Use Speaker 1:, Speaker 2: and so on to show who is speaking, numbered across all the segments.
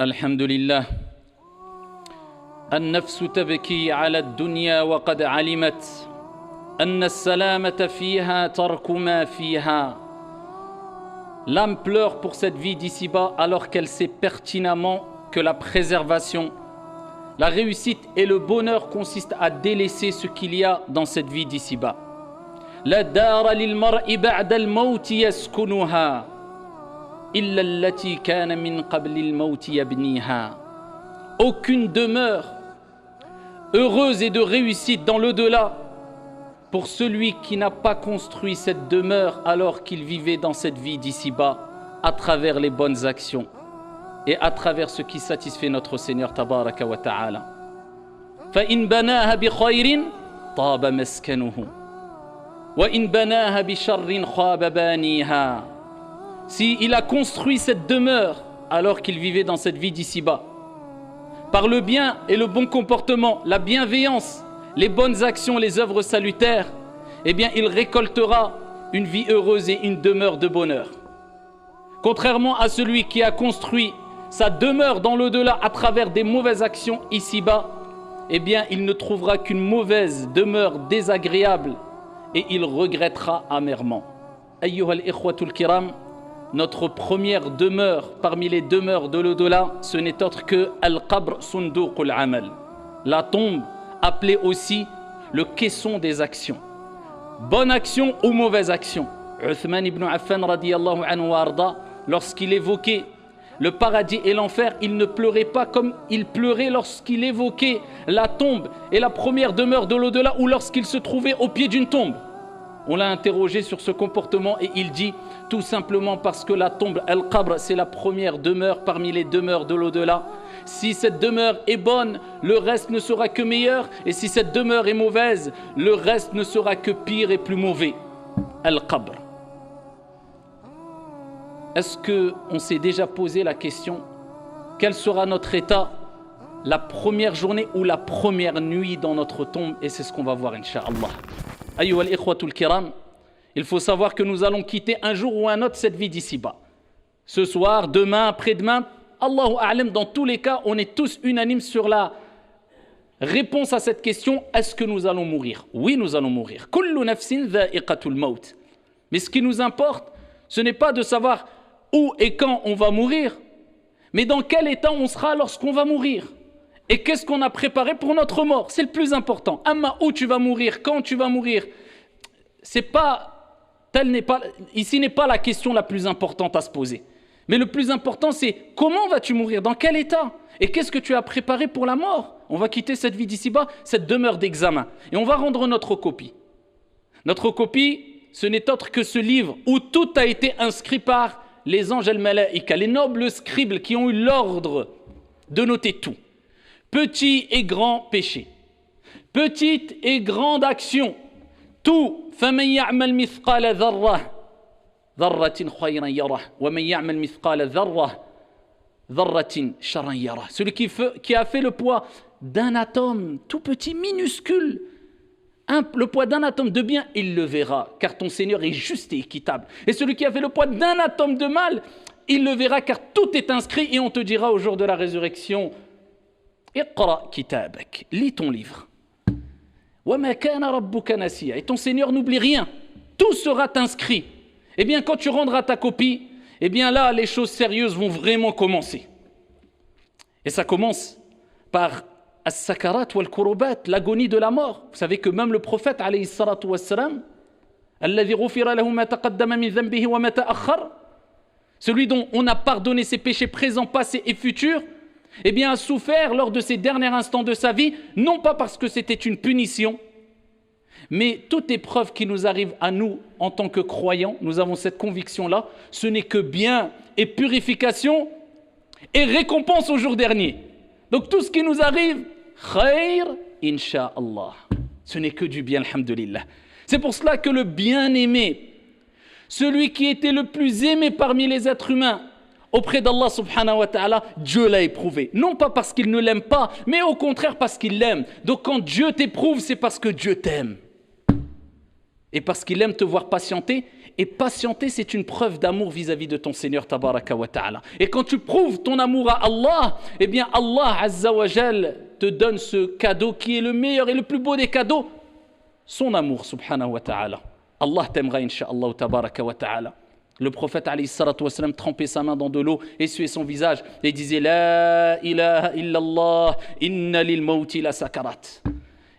Speaker 1: الحمد لله النفس تبكي على الدنيا وقد علمت أن السلامة فيها ترك ما فيها. L'âme pleure pour cette vie d'ici-bas alors qu'elle sait pertinemment que la préservation, la réussite et le bonheur consistent à délaisser ce qu'il y a dans cette vie d'ici-bas. لا دار للمرء بعد الموت يسكنها إلا التي كان من قبل الموت يبنيها. Aucune demeure heureuse et de réussite dans l'au-delà pour celui qui n'a pas construit cette demeure alors qu'il vivait dans cette vie d'ici-bas à travers les bonnes actions et à travers ce qui satisfait notre Seigneur tabaraka wa ta'ala. فإن بناها بخير طاب مسكنه وإن بناها بشر خاب بانيها. Si il a construit cette demeure alors qu'il vivait dans cette vie d'ici-bas, par le bien et le bon comportement, la bienveillance, les bonnes actions, les œuvres salutaires, eh bien il récoltera une vie heureuse et une demeure de bonheur. Contrairement à celui qui a construit sa demeure dans l'au-delà à travers des mauvaises actions ici-bas, eh bien il ne trouvera qu'une mauvaise demeure désagréable et il regrettera amèrement. Ayyuha al-ikhwatul kiram, notre première demeure parmi les demeures de l'au-delà, ce n'est autre que Al-Qabr Sunduq al-Amal, la tombe appelée aussi le caisson des actions. Bonne action ou mauvaise action. Uthman ibn Affan radiyallahu anhu wa arda, lorsqu'il évoquait le paradis et l'enfer, il ne pleurait pas comme il pleurait lorsqu'il évoquait la tombe et la première demeure de l'au-delà ou lorsqu'il se trouvait au pied d'une tombe. On l'a interrogé sur ce comportement et il dit tout simplement parce que la tombe, Al-Qabr, c'est la première demeure parmi les demeures de l'au-delà. Si cette demeure est bonne, le reste ne sera que meilleur, et si cette demeure est mauvaise, le reste ne sera que pire et plus mauvais. Al-Qabr. Est-ce qu'on s'est déjà posé la question, quel sera notre état la première journée ou la première nuit dans notre tombe? Et c'est ce qu'on va voir, Inch'Allah. Ayyuha al-ikhwatul kiram, il faut savoir que nous allons quitter un jour ou un autre cette vie d'ici-bas. Ce soir, demain, après-demain, Allahu a'lam, dans tous les cas, on est tous unanimes sur la réponse à cette question, est-ce que nous allons mourir? Oui, nous allons mourir. Kullu nafsin dha'iqatul maut. Mais ce qui nous importe, ce n'est pas de savoir où et quand on va mourir, mais dans quel état on sera lorsqu'on va mourir. Et qu'est-ce qu'on a préparé pour notre mort? C'est le plus important. Amma, où tu vas mourir, quand tu vas mourir, ici n'est pas la question la plus importante à se poser. Mais le plus important, c'est comment vas-tu mourir, dans quel état? Et qu'est-ce que tu as préparé pour la mort? On va quitter cette vie d'ici-bas, cette demeure d'examen. Et on va rendre notre copie. Notre copie, ce n'est autre que ce livre où tout a été inscrit par les anges al-malaïka, les nobles scribes qui ont eu l'ordre de noter tout. Petit et grand péché, petite et grande action, tout. فَمَنْ يَعْمَلْ مِثْقَالَ ذَرَّةٍ خَيْرًا يَرَهُ وَمَنْ يَعْمَلْ مِثْقَالَ ذَرَّةٍ شَرًّا يَرَهُ. Celui qui a fait le poids d'un atome tout petit, minuscule, le poids d'un atome de bien, il le verra, car ton Seigneur est juste et équitable. Et celui qui a fait le poids d'un atome de mal, il le verra, car tout est inscrit, et on te dira au jour de la résurrection, Iqra kitabak, lis ton livre. Wa ma kana rabbuka nasiya, et ton Seigneur n'oublie rien. Tout sera inscrit. Eh bien, quand tu rendras ta copie, eh bien là, les choses sérieuses vont vraiment commencer. Et ça commence par as-sakarat wal-kurubat, l'agonie de la mort. Vous savez que même le prophète, alayhi salatu wassalam, alladhi ghufira lahu ma taqaddama min dhanbihi wa ma ta'akhkhar, celui dont on a pardonné ses péchés présents, passés et futurs, eh bien, a souffert lors de ces derniers instants de sa vie, non pas parce que c'était une punition, mais toute épreuve qui nous arrive à nous en tant que croyants, nous avons cette conviction-là, ce n'est que bien et purification et récompense au jour dernier. Donc tout ce qui nous arrive, khair, insha'Allah. Ce n'est que du bien, alhamdulillah. C'est pour cela que le bien-aimé, celui qui était le plus aimé parmi les êtres humains, auprès d'Allah subhanahu wa ta'ala, Dieu l'a éprouvé. Non pas parce qu'il ne l'aime pas, mais au contraire parce qu'il l'aime. Donc quand Dieu t'éprouve, c'est parce que Dieu t'aime. Et parce qu'il aime te voir patienter Et patienter, c'est une preuve d'amour vis-à-vis de ton Seigneur Tabaraka wa Ta'ala. Et quand tu prouves ton amour à Allah, eh bien Allah Azza wa Jal te donne ce cadeau qui est le meilleur et le plus beau des cadeaux, son amour subhanahu wa ta'ala. Allah t'aimera insha'Allah Tabaraka wa Ta'ala. Le prophète alayhi salatu wa sallam trempait sa main dans de l'eau, essuyait son visage et disait La ilaha illallah, inna lil mawti la sakarat.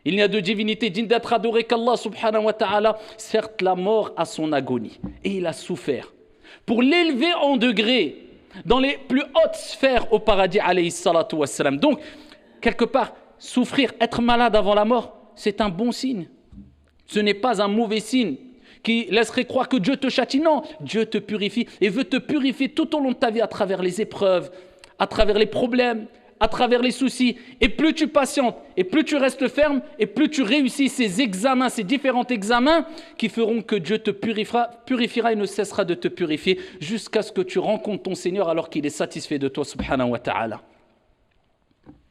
Speaker 1: Il n'y a de divinité digne d'être adorée qu'Allah subhanahu wa ta'ala. Certes, la mort a son agonie et il a souffert. Pour l'élever en degré dans les plus hautes sphères au paradis alayhi salatu wa sallam. Donc, quelque part, souffrir, être malade avant la mort, c'est un bon signe. Ce n'est pas un mauvais signe qui laisserait croire que Dieu te châtie. Non, Dieu te purifie et veut te purifier tout au long de ta vie à travers les épreuves, à travers les problèmes, à travers les soucis. Et plus tu patientes, et plus tu restes ferme, et plus tu réussis ces examens, ces différents examens qui feront que Dieu te purifiera et ne cessera de te purifier jusqu'à ce que tu rencontres ton Seigneur alors qu'il est satisfait de toi, subhanahu wa ta'ala.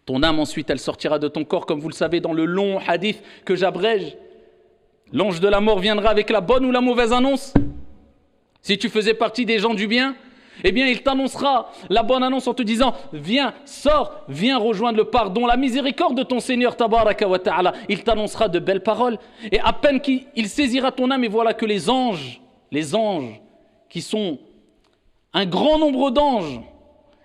Speaker 1: Ton âme ensuite, elle sortira de ton corps, comme vous le savez dans le long hadith que j'abrège. L'ange de la mort viendra avec la bonne ou la mauvaise annonce. Si tu faisais partie des gens du bien, eh bien il t'annoncera la bonne annonce en te disant viens, sors, viens rejoindre le pardon, la miséricorde de ton Seigneur Tabaraka wa Ta'ala. Il t'annoncera de belles paroles et à peine qu'il saisira ton âme, et voilà que les anges qui sont un grand nombre d'anges,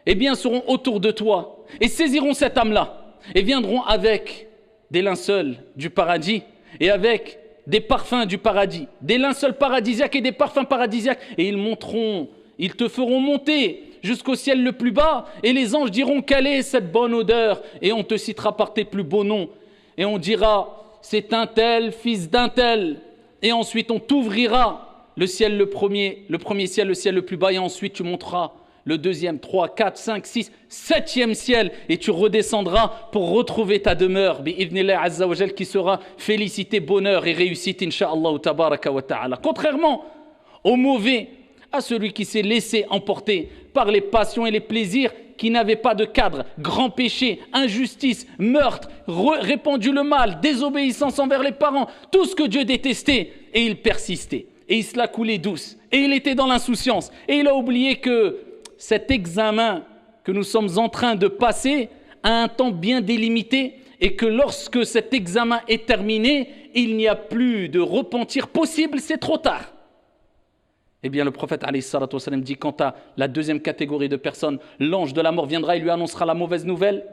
Speaker 1: eh bien seront autour de toi et saisiront cette âme-là et viendront avec des linceuls du paradis et avec des parfums du paradis, des linceuls paradisiaques et des parfums paradisiaques, et ils te feront monter jusqu'au ciel le plus bas, et les anges diront quelle est cette bonne odeur, et on te citera par tes plus beaux noms, et on dira c'est un tel, fils d'un tel, et ensuite on t'ouvrira le ciel le premier ciel, le ciel le plus bas, et ensuite tu monteras le deuxième, 3, 4, 5, 6, 7e ciel, et tu redescendras pour retrouver ta demeure, bi'idhnillah azza wa jal, qui sera félicité, bonheur et réussite, insha'Allah tabaraka wa ta'ala. Contrairement au mauvais, à celui qui s'est laissé emporter par les passions et les plaisirs, qui n'avaient pas de cadre, grand péché, injustice, meurtre, répandu le mal, désobéissance envers les parents, tout ce que Dieu détestait, et il persistait, et il se la coulait douce, et il était dans l'insouciance, et il a oublié que cet examen que nous sommes en train de passer a un temps bien délimité et que lorsque cet examen est terminé, il n'y a plus de repentir possible, c'est trop tard. Eh bien, le prophète alayhi salatu wa sallam dit quant à la deuxième catégorie de personnes, l'ange de la mort viendra et lui annoncera la mauvaise nouvelle.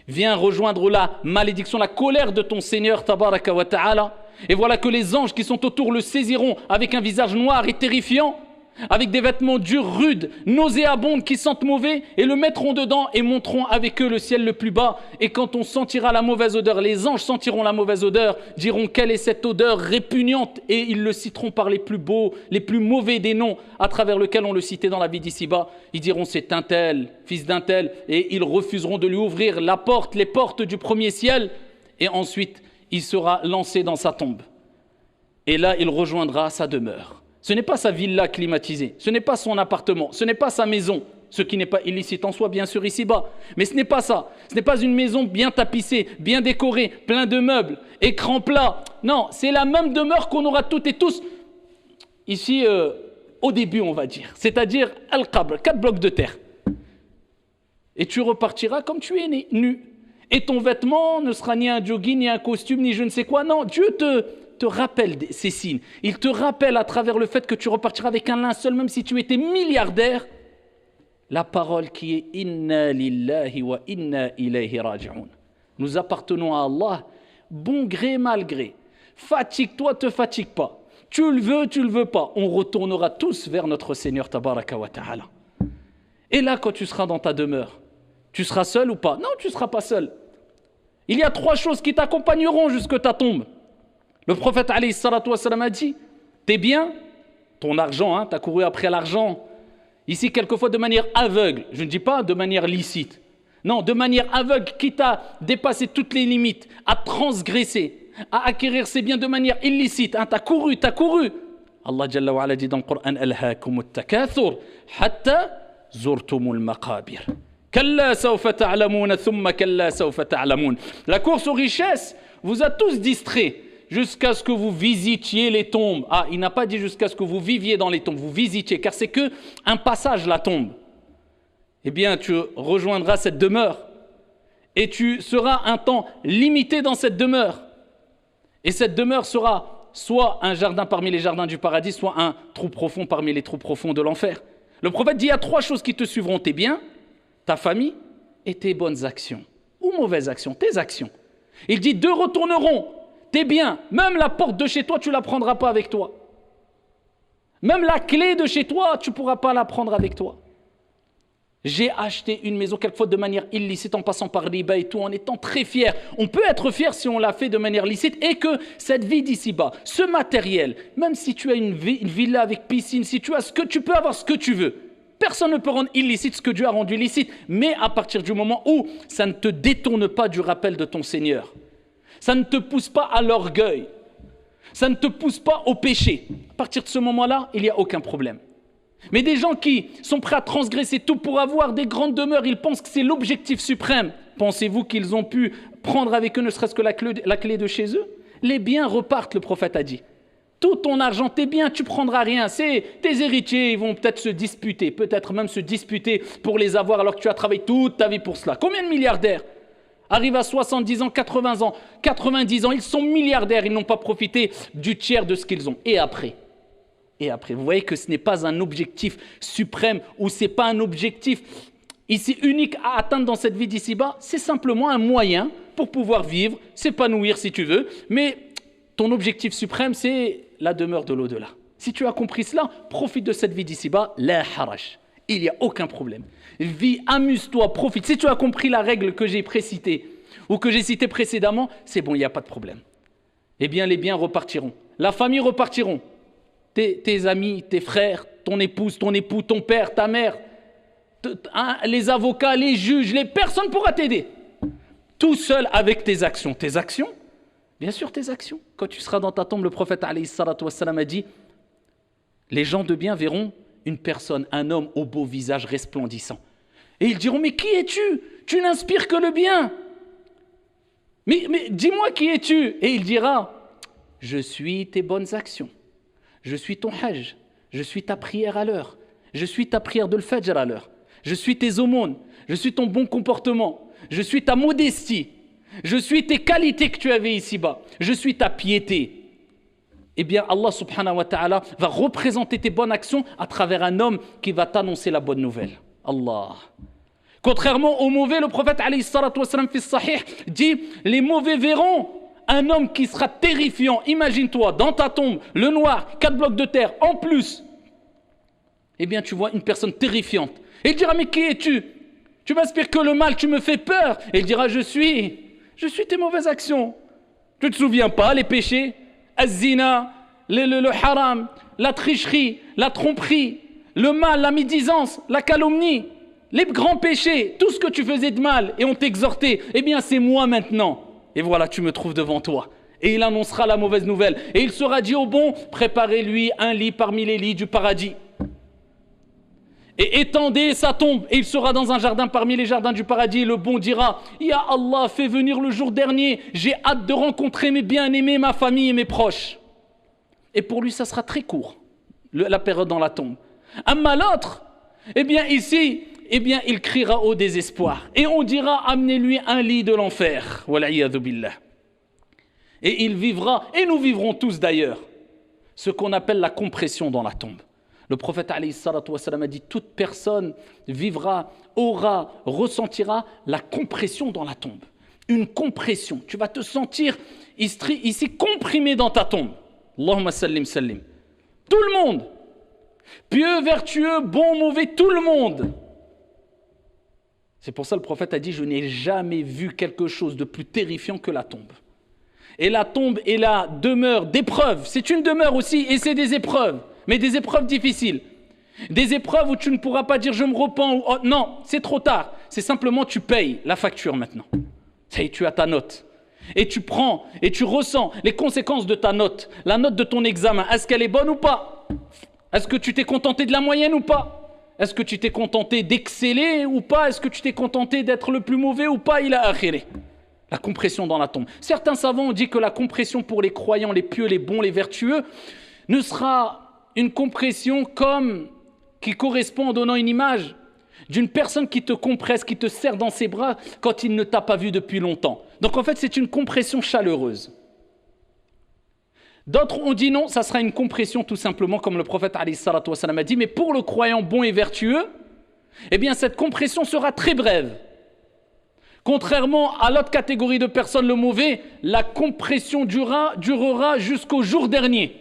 Speaker 1: Viens rejoindre la malédiction, la colère de ton Seigneur tabaraka wa ta'ala. Et voilà que les anges qui sont autour le saisiront avec un visage noir et terrifiant, avec des vêtements durs, rudes, nauséabonds, qui sentent mauvais, et le mettront dedans et monteront avec eux le ciel le plus bas. Et quand on sentira la mauvaise odeur, les anges sentiront la mauvaise odeur, diront quelle est cette odeur répugnante, et ils le citeront par les plus beaux, les plus mauvais des noms à travers lesquels on le citait dans la vie d'ici-bas. Ils diront c'est un tel, fils d'un tel, et ils refuseront de lui ouvrir les portes du premier ciel, et ensuite il sera lancé dans sa tombe. Et là il rejoindra sa demeure. Ce n'est pas sa villa climatisée, ce n'est pas son appartement, ce n'est pas sa maison, ce qui n'est pas illicite en soi, bien sûr, ici-bas. Mais ce n'est pas ça. Ce n'est pas une maison bien tapissée, bien décorée, plein de meubles, écran plat. Non, c'est la même demeure qu'on aura toutes et tous ici au début, on va dire. C'est-à-dire Al-Qabr, 4 blocs de terre. Et tu repartiras comme tu es né, nu. Et ton vêtement ne sera ni un jogging, ni un costume, ni je ne sais quoi. Non, Dieu te rappelle ces signes. Il te rappelle à travers le fait que tu repartiras avec un linceul, même si tu étais milliardaire, la parole qui est « Inna lillahi wa inna ilayhi raji'un ». Nous appartenons à Allah, bon gré, mal gré. Fatigue-toi, te fatigue pas. Tu le veux pas. On retournera tous vers notre Seigneur tabaraka wa ta'ala. Et là, quand tu seras dans ta demeure, tu seras seul ou pas? Non, tu ne seras pas seul. Il y a 3 choses qui t'accompagneront jusque ta tombe. Le prophète alayhi salatu wa sallam a dit, tes biens, ton argent, tu as couru après l'argent, ici quelquefois de manière aveugle, je ne dis pas de manière licite, non, de manière aveugle, quitte à dépasser toutes les limites, à transgresser, à acquérir ses biens de manière illicite, tu as couru. Allah Jalla wa Ala dit dans le Coran, alhaakumut takathur, hatta zurtumul maqabir. Kalla sawfa ta'lamoun, thumma kalla sawfa ta'lamoun. La course aux richesses vous a tous distraits, jusqu'à ce que vous visitiez les tombes. Ah, il n'a pas dit jusqu'à ce que vous viviez dans les tombes, vous visitiez, car c'est que un passage, la tombe. Eh bien, tu rejoindras cette demeure et tu seras un temps limité dans cette demeure. Et cette demeure sera soit un jardin parmi les jardins du paradis, soit un trou profond parmi les trous profonds de l'enfer. Le prophète dit, il y a 3 choses qui te suivront, tes biens, ta famille et tes bonnes actions. Ou mauvaises actions, tes actions. Il dit, 2 retourneront, tes biens, même la porte de chez toi, tu ne la prendras pas avec toi. Même la clé de chez toi, tu ne pourras pas la prendre avec toi. J'ai acheté une maison quelquefois de manière illicite en passant par riba et tout, en étant très fier. On peut être fier si on l'a fait de manière licite et que cette vie d'ici-bas, ce matériel, même si tu as une villa avec piscine, si tu as ce que tu peux avoir ce que tu veux, personne ne peut rendre illicite ce que Dieu a rendu licite. Mais à partir du moment où ça ne te détourne pas du rappel de ton Seigneur, ça ne te pousse pas à l'orgueil, ça ne te pousse pas au péché, à partir de ce moment-là, il n'y a aucun problème. Mais des gens qui sont prêts à transgresser tout pour avoir des grandes demeures, ils pensent que c'est l'objectif suprême. Pensez-vous qu'ils ont pu prendre avec eux ne serait-ce que la clé de chez eux? Les biens repartent, le prophète a dit. Tout ton argent, tes biens, tu ne prendras rien. C'est tes héritiers, ils vont peut-être se disputer, peut-être même se disputer pour les avoir alors que tu as travaillé toute ta vie pour cela. Combien de milliardaires arrivent à 70 ans, 80 ans, 90 ans, ils sont milliardaires, ils n'ont pas profité du tiers de ce qu'ils ont. Et après, vous voyez que ce n'est pas un objectif suprême ou ce n'est pas un objectif ici unique à atteindre dans cette vie d'ici-bas. C'est simplement un moyen pour pouvoir vivre, s'épanouir si tu veux. Mais ton objectif suprême, c'est la demeure de l'au-delà. Si tu as compris cela, profite de cette vie d'ici-bas. La haraj. Il n'y a aucun problème. Vis, amuse-toi, profite. Si tu as compris la règle que j'ai précitée ou que j'ai citée précédemment, c'est bon, il n'y a pas de problème. Eh bien, les biens repartiront. La famille repartiront. Tes amis, tes frères, ton épouse, ton époux, ton père, ta mère, les avocats, les juges, personne ne pourra t'aider. Tout seul avec tes actions. Tes actions, bien sûr tes actions. Quand tu seras dans ta tombe, le prophète alayhi salatu wassalam a dit, les gens de bien verront une personne, un homme au beau visage resplendissant. Et ils diront, mais qui es-tu? Tu n'inspires que le bien. Mais dis-moi qui es-tu? Et il dira, je suis tes bonnes actions. Je suis ton hajj, je suis ta prière à l'heure, je suis ta prière de l'fajr à l'heure, je suis tes aumônes, je suis ton bon comportement, je suis ta modestie, je suis tes qualités que tu avais ici-bas, je suis ta piété. Eh bien, Allah subhanahu wa ta'ala va représenter tes bonnes actions à travers un homme qui va t'annoncer la bonne nouvelle. Allah. Contrairement aux mauvais, le prophète alayhi salatu wassalam fi sahih dit, les mauvais verront un homme qui sera terrifiant. Imagine-toi, dans ta tombe, le noir, 4 blocs de terre, en plus. Eh bien, tu vois une personne terrifiante. Et il dira, mais qui es-tu? Tu m'inspires que le mal, tu me fais peur. Et il dira, je suis tes mauvaises actions. Tu ne te souviens pas, les péchés, az-zina, le haram, la tricherie, la tromperie, le mal, la médisance, la calomnie, les grands péchés, tout ce que tu faisais de mal et on t'exhortait. Eh bien, c'est moi maintenant. Et voilà, tu me trouves devant toi. Et il annoncera la mauvaise nouvelle. Et il sera dit au bon, préparez-lui un lit parmi les lits du paradis. Et étendez sa tombe. Et il sera dans un jardin parmi les jardins du paradis. Et le bon dira, Ya Allah, fais venir le jour dernier. J'ai hâte de rencontrer mes bien-aimés, ma famille et mes proches. Et pour lui, ça sera très court, la période dans la tombe. Amma l'autre, eh bien ici, il criera au désespoir. Et on dira, amenez-lui un lit de l'enfer. Wal'iyadhu billah. Et il vivra, et nous vivrons tous d'ailleurs, ce qu'on appelle la compression dans la tombe. Le prophète alayhi salatu wassalam a dit, toute personne vivra, ressentira la compression dans la tombe. Une compression. Tu vas te sentir ici comprimé dans ta tombe. Allahumma sallim sallim. Tout le monde. Pieux, vertueux, bon, mauvais, tout le monde. C'est pour ça que le prophète a dit, je n'ai jamais vu quelque chose de plus terrifiant que la tombe. Et la tombe est la demeure d'épreuves. C'est une demeure aussi, et c'est des épreuves, mais des épreuves difficiles. Des épreuves où tu ne pourras pas dire je me repens ou oh, non, c'est trop tard. C'est simplement tu payes la facture maintenant. Ça y est, tu as ta note. Et tu prends et tu ressens les conséquences de ta note, la note de ton examen. Est-ce qu'elle est bonne ou pas? Est-ce que tu t'es contenté de la moyenne ou pas? Est-ce que tu t'es contenté d'exceller ou pas? Est-ce que tu t'es contenté d'être le plus mauvais ou pas? Il a akhiré. La compression dans la tombe. Certains savants ont dit que la compression pour les croyants, les pieux, les bons, les vertueux, ne sera une compression qui correspond en donnant une image d'une personne qui te compresse, qui te serre dans ses bras quand il ne t'a pas vu depuis longtemps. Donc en fait, c'est une compression chaleureuse. D'autres ont dit non, ça sera une compression tout simplement, comme le prophète alayhi salatu wa salam a dit, mais pour le croyant bon et vertueux, eh bien cette compression sera très brève. Contrairement à l'autre catégorie de personnes, le mauvais, la compression durera jusqu'au jour dernier.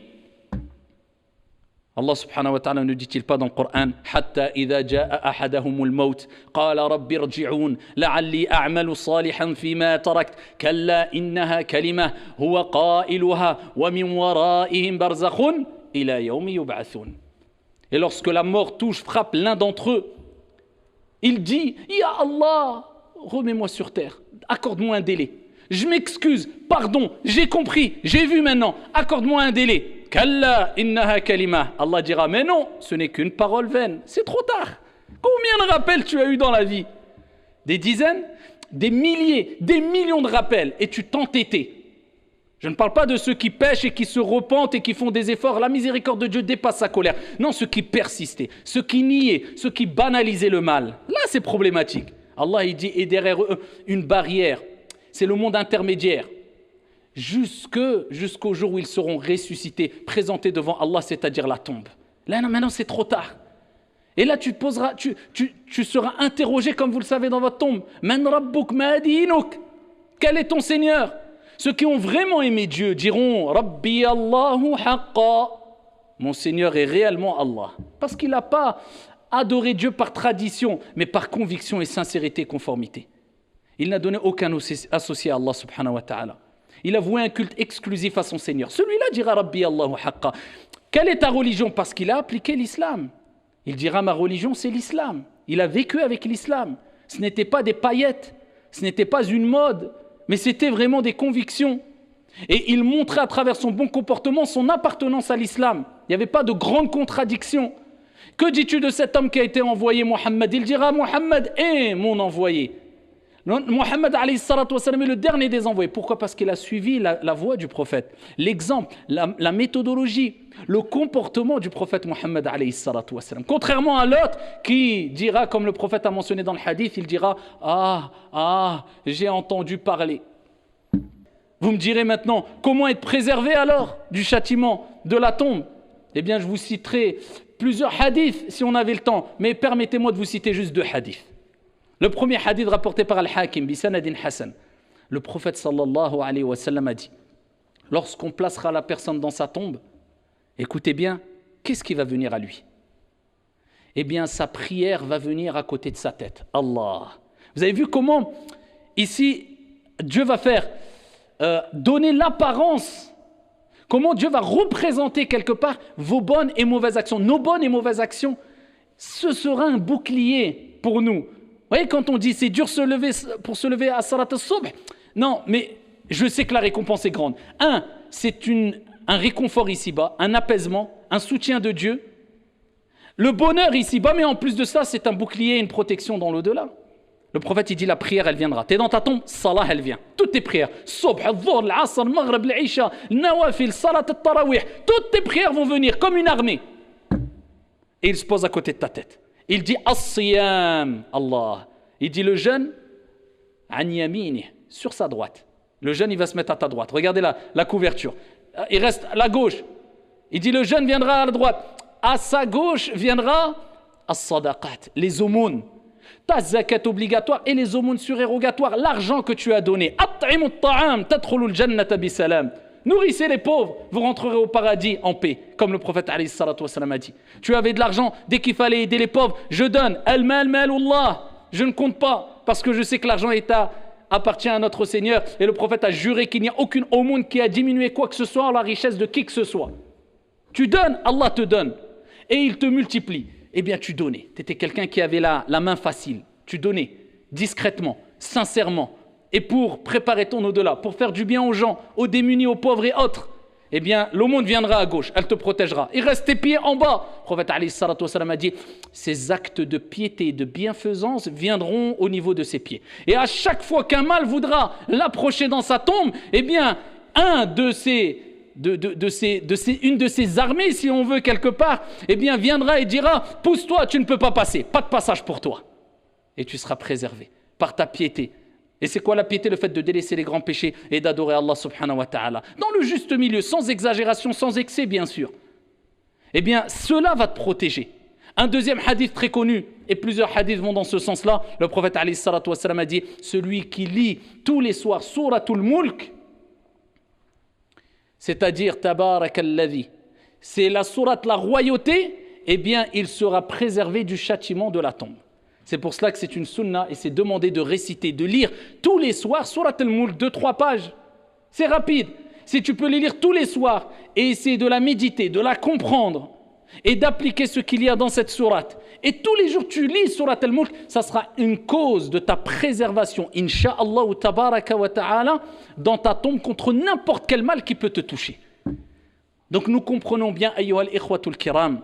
Speaker 1: Allah subhanahu wa ta'ala ne dit-il pas dans le Coran Hatta idha ja'a ahadahumul maut qala rabbi irji'un la'alli a'malu salihan fima tarakt kalla innaha kalimah huwa qailuha wa min wara'ihim barzakhun ila yawmi yub'athun. Et lorsque la mort frappe l'un d'entre eux, il dit Ya Allah, remets-moi sur terre, accorde-moi un délai. Je m'excuse, pardon, j'ai compris, j'ai vu maintenant, accorde-moi un délai. Kalla innaha kalima. Allah dira, mais non, ce n'est qu'une parole vaine. C'est trop tard. Combien de rappels tu as eu dans la vie? Des dizaines, des milliers, des millions de rappels, et tu t'entêtais. Je ne parle pas de ceux qui pêchent et qui se repentent et qui font des efforts. La miséricorde de Dieu dépasse sa colère. Non, ceux qui persistaient, ceux qui niaient, ceux qui banalisaient le mal. Là, c'est problématique. Allah, il dit, et derrière eux, une barrière. C'est le monde intermédiaire. Jusqu'au jour où ils seront ressuscités, présentés devant Allah, c'est-à-dire la tombe. Là, non, maintenant, c'est trop tard. Et là, tu seras interrogé, comme vous le savez, dans votre tombe. Man rabbuk ma dinuk? Quel est ton Seigneur? Ceux qui ont vraiment aimé Dieu diront Rabbi Allahu haqqa. Mon Seigneur est réellement Allah. Parce qu'il n'a pas adoré Dieu par tradition, mais par conviction et sincérité, conformité. Il n'a donné aucun associé à Allah subhanahu wa ta'ala. Il a voué un culte exclusif à son Seigneur. Celui-là dira Rabbi Allahu haqqa. Quelle est ta religion? Parce qu'il a appliqué l'islam. Il dira ma religion c'est l'islam. Il a vécu avec l'islam. Ce n'était pas des paillettes, ce n'était pas une mode, mais c'était vraiment des convictions. Et il montrait à travers son bon comportement son appartenance à l'islam. Il n'y avait pas de grande contradiction. Que dis-tu de cet homme qui a été envoyé, Mohammed? Il dira Mohammed est mon envoyé. Mohammed alayhi salatu wa salam est le dernier des envoyés. Pourquoi? Parce qu'il a suivi la voie du prophète, l'exemple, la méthodologie, le comportement du prophète Mohammed alayhi salatu wa salam. Contrairement à l'autre qui dira, comme le prophète a mentionné dans le hadith, il dira j'ai entendu parler. Vous me direz maintenant, comment être préservé alors du châtiment de la tombe? Eh bien, je vous citerai plusieurs hadiths si on avait le temps, mais permettez-moi de vous citer juste 2 hadiths. Le premier hadith rapporté par Al-Hakim, bisanadin Hassan. Le prophète sallallahu alayhi wa sallam a dit, lorsqu'on placera la personne dans sa tombe, écoutez bien, qu'est-ce qui va venir à lui? Eh bien, sa prière va venir à côté de sa tête. Allah. Vous avez vu comment, ici, Dieu va faire donner l'apparence, comment Dieu va représenter quelque part vos bonnes et mauvaises actions. Nos bonnes et mauvaises actions, ce sera un bouclier pour nous. Vous voyez, quand on dit c'est dur pour se lever à Salat al-Subh, non, mais je sais que la récompense est grande. C'est un réconfort ici-bas, un apaisement, un soutien de Dieu. Le bonheur ici-bas, mais en plus de ça, c'est un bouclier et une protection dans l'au-delà. Le prophète, il dit la prière, elle viendra. Tu es dans ta tombe, salah, elle vient. Toutes tes prières, Subh, al-Dhuhr, al-Asr, al-Maghrib, al-Isha, al-Nawafil, Salat al-Tarawih, toutes tes prières vont venir comme une armée. Et il se pose à côté de ta tête. Il dit as-siyam, Allah. Il dit le jeûne, an yamini, sur sa droite. Le jeûne, il va se mettre à ta droite. Regardez la couverture. Il reste à la gauche. Il dit le jeûne viendra à la droite. À sa gauche viendra as-sadaqat, les aumônes. Ta zakat obligatoire et les aumônes surérogatoires, l'argent que tu as donné. At'imu at-ta'am, tadkhulul jannata bisalam. Nourrissez les pauvres, vous rentrerez au paradis en paix, comme le prophète alayhi salatu wa salam a dit. Tu avais de l'argent, dès qu'il fallait aider les pauvres, je donne. Al-mal malullah. Je ne compte pas, parce que je sais que l'argent appartient à notre Seigneur. Et le prophète a juré qu'il n'y a aucune aumône qui a diminué quoi que ce soit en la richesse de qui que ce soit. Tu donnes, Allah te donne. Et il te multiplie. Eh bien, tu donnais. Tu étais quelqu'un qui avait la main facile. Tu donnais discrètement, sincèrement. Et pour préparer ton au-delà, pour faire du bien aux gens, aux démunis, aux pauvres et autres. eh bien, l'aumône viendra à gauche, elle te protégera. Il reste tes pieds en bas. Le prophète alayhi salatu wassalam a dit, ces actes de piété et de bienfaisance viendront au niveau de ses pieds. Et à chaque fois qu'un mal voudra l'approcher dans sa tombe, eh bien, une de ces armées, si on veut quelque part, eh bien, viendra et dira, pousse-toi, tu ne peux pas passer, pas de passage pour toi. Et tu seras préservé par ta piété. Et c'est quoi la piété? Le fait de délaisser les grands péchés et d'adorer Allah subhanahu wa ta'ala. Dans le juste milieu, sans exagération, sans excès bien sûr. Eh bien, cela va te protéger. Un deuxième hadith très connu, et plusieurs hadiths vont dans ce sens-là, le prophète alayhi salatu wassalam a dit, celui qui lit tous les soirs Suratul Mulk, c'est-à-dire Tabarakalladhi, c'est la sourate la royauté, eh bien, il sera préservé du châtiment de la tombe. C'est pour cela que c'est une sunna et c'est demandé de réciter, de lire tous les soirs Surat al-Mulk, 2-3 pages. C'est rapide. Si tu peux les lire tous les soirs et essayer de la méditer, de la comprendre et d'appliquer ce qu'il y a dans cette sourate. Et tous les jours tu lis Surat al-Mulk, ça sera une cause de ta préservation, insha'Allah ou tabaraka wa ta'ala, dans ta tombe contre n'importe quel mal qui peut te toucher. Donc nous comprenons bien, ayyuhal ikhwatul kiram,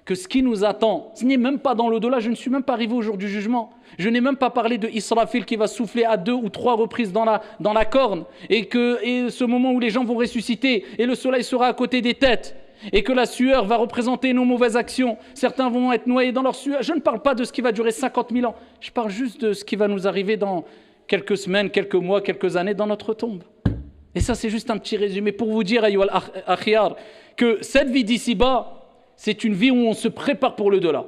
Speaker 1: que ce qui nous attend, ce n'est même pas dans l'au-delà, je ne suis même pas arrivé au jour du jugement. Je n'ai même pas parlé de Israfil qui va souffler à 2 ou 3 reprises dans la corne et ce moment où les gens vont ressusciter et le soleil sera à côté des têtes et que la sueur va représenter nos mauvaises actions. Certains vont être noyés dans leur sueur. Je ne parle pas de ce qui va durer 50 000 ans. Je parle juste de ce qui va nous arriver dans quelques semaines, quelques mois, quelques années dans notre tombe. Et ça, c'est juste un petit résumé pour vous dire, ayyuhal akhyar, que cette vie d'ici-bas, c'est une vie où on se prépare pour le delà.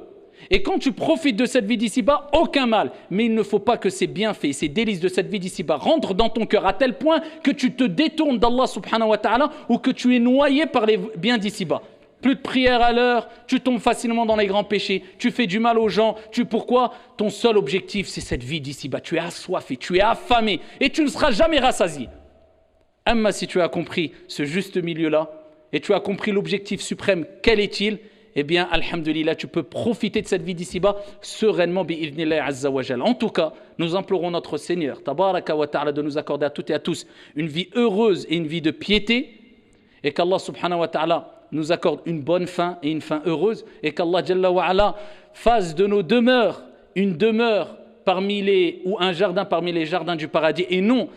Speaker 1: Et quand tu profites de cette vie d'ici-bas, aucun mal. Mais il ne faut pas que ces bienfaits, ces délices de cette vie d'ici-bas rentrent dans ton cœur à tel point que tu te détournes d'Allah subhanahu wa ta'ala ou que tu es noyé par les biens d'ici-bas. Plus de prière à l'heure, tu tombes facilement dans les grands péchés, tu fais du mal aux gens. Pourquoi? Ton seul objectif, c'est cette vie d'ici-bas. Tu es assoiffé, tu es affamé et tu ne seras jamais rassasié. Amma, si tu as compris ce juste milieu-là, et tu as compris l'objectif suprême, quel est-il? Eh bien, alhamdulillah, tu peux profiter de cette vie d'ici-bas sereinement, bi'idhnillahi azza wa jal. En tout cas, nous implorons notre Seigneur, tabaraka wa ta'ala, de nous accorder à toutes et à tous une vie heureuse et une vie de piété, et qu'Allah subhanahu wa ta'ala nous accorde une bonne fin et une fin heureuse, et qu'Allah jalla wa ala fasse de nos demeures une demeure ou un jardin parmi les jardins du paradis, et non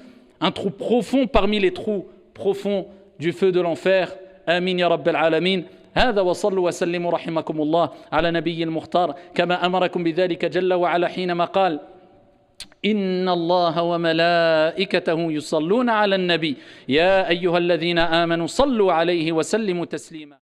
Speaker 1: un trou profond parmi les trous profonds du feu de l'enfer. آمين يا رب العالمين. هذا وصلوا وسلموا رحمكم الله على نبي المختار كما أمركم بذلك جل وعلا حينما قال إن الله وملائكته يصلون على النبي يا أيها الذين آمنوا صلوا عليه وسلموا تسليما.